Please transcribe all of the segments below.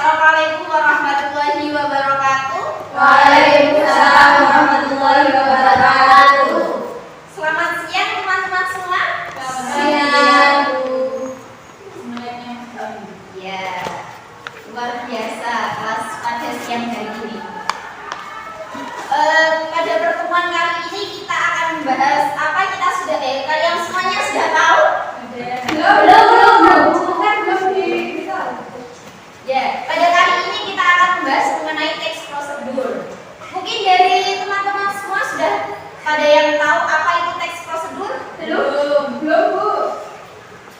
Assalamualaikum warahmatullahi wabarakatuh. Waalaikumsalam warahmatullahi wabarakatuh. Selamat siang teman-teman semua. Siang. Ya, luar biasa kelas pada siang hari ini. Pada pertemuan kali ini kita akan membahas apa kita sudah kalian semuanya sudah tahu? Belum. Ya, pada kali ini kita akan membahas mengenai teks prosedur. Mungkin dari teman-teman semua sudah pada yang tahu apa itu teks prosedur? Belum, Bu.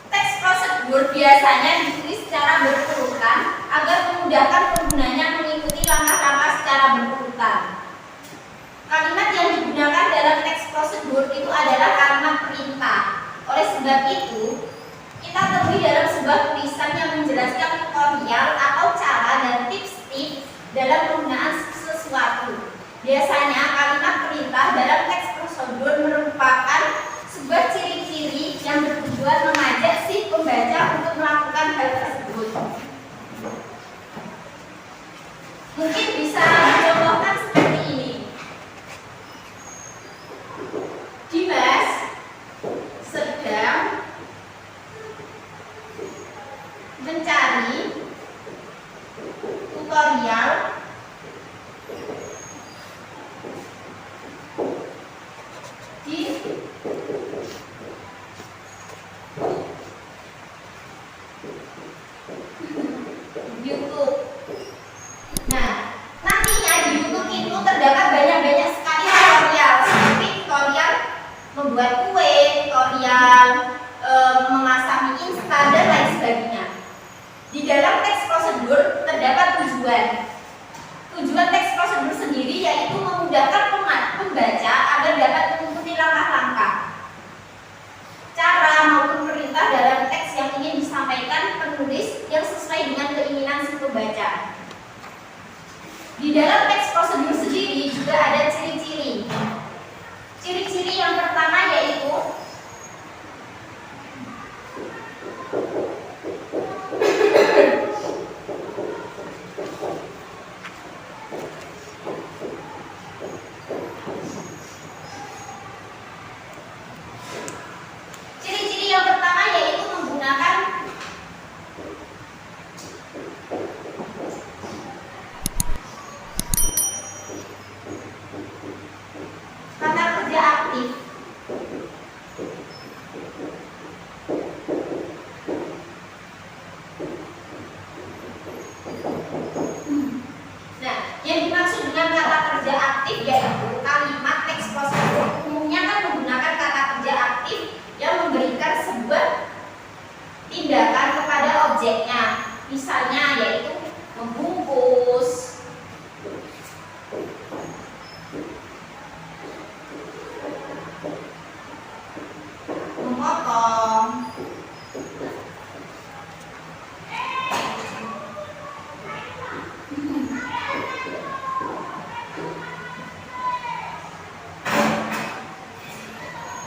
Teks prosedur biasanya ditulis secara berurutan agar memudahkan penggunanya mengikuti langkah-langkah secara berurutan. Kalimat yang digunakan dalam teks prosedur itu adalah kalimat perintah. Oleh sebab itu, kita temui dalam sebuah tulisan yang menjelaskan tutorial atau cara dan tips-tips dalam penggunaan sesuatu. Biasanya kalimat perintah dalam teks prosedur merupakan sebuah ciri-ciri yang bertujuan mengajak si pembaca untuk melakukan hal tersebut. Mungkin bisa dicontohkan seperti ini. Dimas sedang mencari tutorial di YouTube. Nah, nantinya di YouTube itu terdapat banyak sekali tutorial, seperti tutorial membuat kue, tutorial memasak mie instan dan lain sebagainya. Di dalam teks prosedur terdapat tujuan. Tujuan teks prosedur sendiri yaitu memudahkan pembaca agar dapat mengikuti langkah-langkah, cara maupun perintah dalam teks yang ingin disampaikan penulis yang sesuai dengan keinginan si pembaca. Di dalam teks prosedur sendiri juga ada ciri-ciri. Ciri-ciri yang pertama yaitu menggunakan kata kerja aktif. Nah, yang dimaksud dengan kata kerja aktif yaitu kalimat teks prosedur umumnya kan menggunakan kata kerja aktif yang memberikan sebuah tindakan kepada objeknya. Misalnya yaitu membungkus, memotong,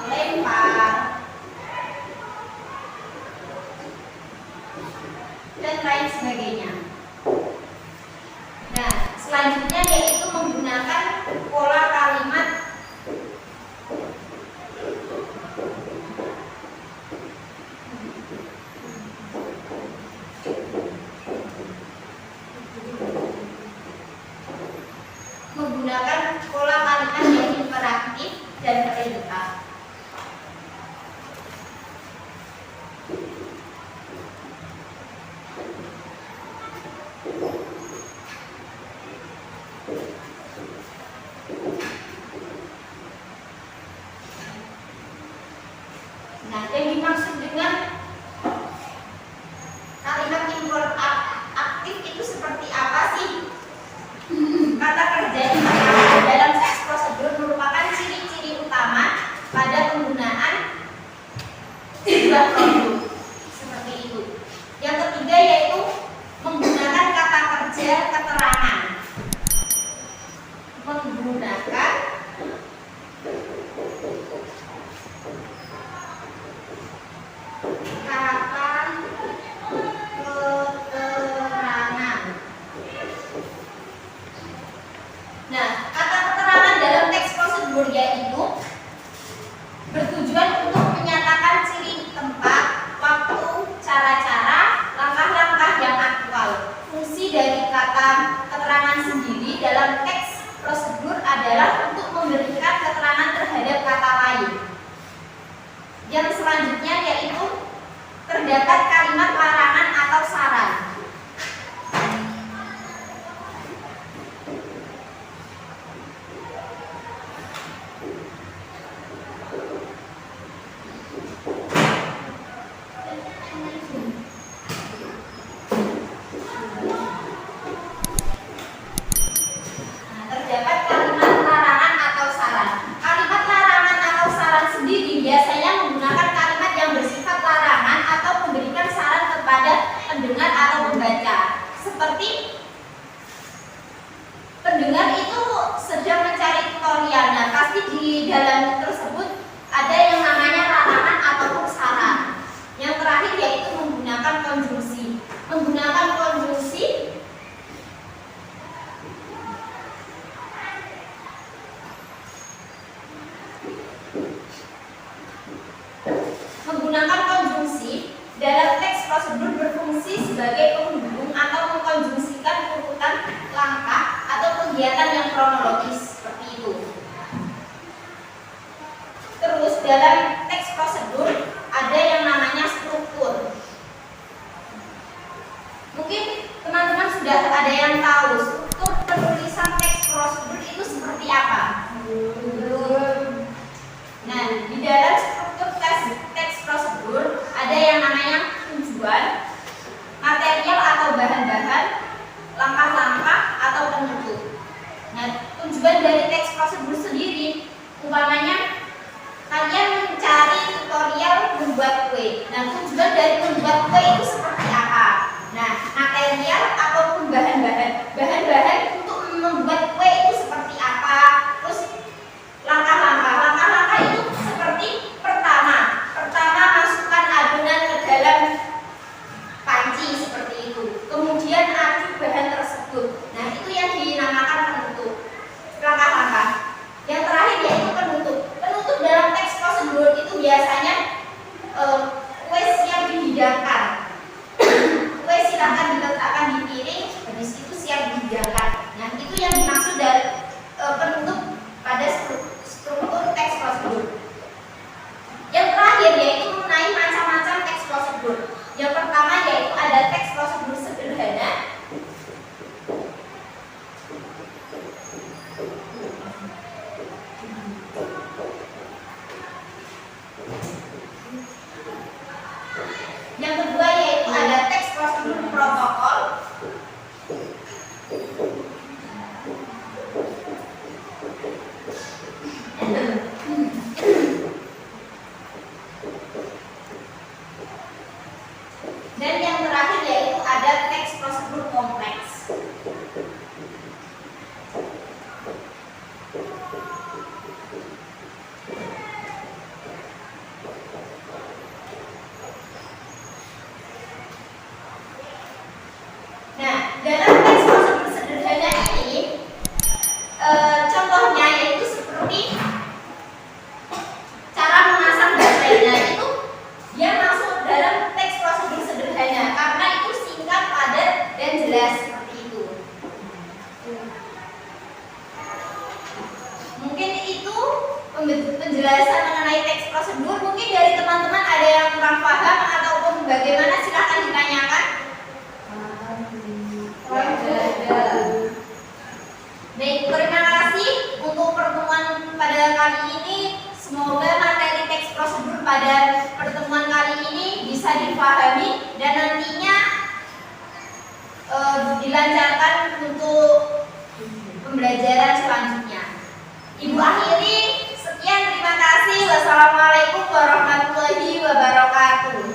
melempar, dan lain sebagainya. Nah, selanjutnya yaitu menggunakan pola kalimat yang imperatif dan perintah. prosedur berfungsi sebagai penghubung atau mengkonjungsikan urutan langkah atau kegiatan yang kronologis seperti itu. Terus dalam teks prosedur ada yang namanya struktur. Mungkin teman-teman sudah ada yang tahu struktur penulisan teks prosedur itu seperti apa? Nah, di dalam struktur teks prosedur ada yang namanya tujuan, material atau bahan-bahan, langkah-langkah atau penutup. Nah, tujuan dari teks prosedur sendiri, umpamanya kalian mencari tutorial membuat kue. Nah, tujuan dari membuat kue itu seperti apa? Nah, material ataupun bahan-bahan. Bahan-bahan untuk membuat kue itu seperti apa? Terus langkah-langkah. Langkah-langkah itu seperti pertama masukkan adonan ke dalam panci seperti itu. Kemudian aduk bahan tersebut. Nah, itu yang dinamakan penutup. Langkah-langkah. Yang terakhir yaitu penutup. Penutup dalam teks prosedur itu biasanya kue siap dihidangkan. Kue silakan diletakkan di piring, habis itu siap dihidangkan. Nah, itu yang dimaksud dari penutup pada struktur teks prosedur. Yang terakhir yaitu mengenai macam-macam teks prosedur. Yang pertama yaitu ada teks prosedur sederhana. Yang kedua yaitu ada teks prosedur protokol. Dan yang terakhir yaitu ada teks prosedur kompleks. Nah, dalam teks prosedur sederhana ini contohnya yaitu seperti cara memasang baterai. Nah, itu dia masuk dalam teks prosedur sederhana karena itu singkat, padat, dan jelas seperti itu. Mungkin itu penjelasan mengenai teks prosedur. Mungkin dari teman-teman ada yang kurang paham ataupun bagaimana, silahkan ditanyakan. Baik, terima kasih untuk pertemuan pada kali ini. Semoga materi teks prosedur pada pertemuan kali ini bisa dipahami dan nantinya dilancarkan untuk pembelajaran selanjutnya. Ibu akhiri, sekian, terima kasih. Wassalamualaikum warahmatullahi wabarakatuh.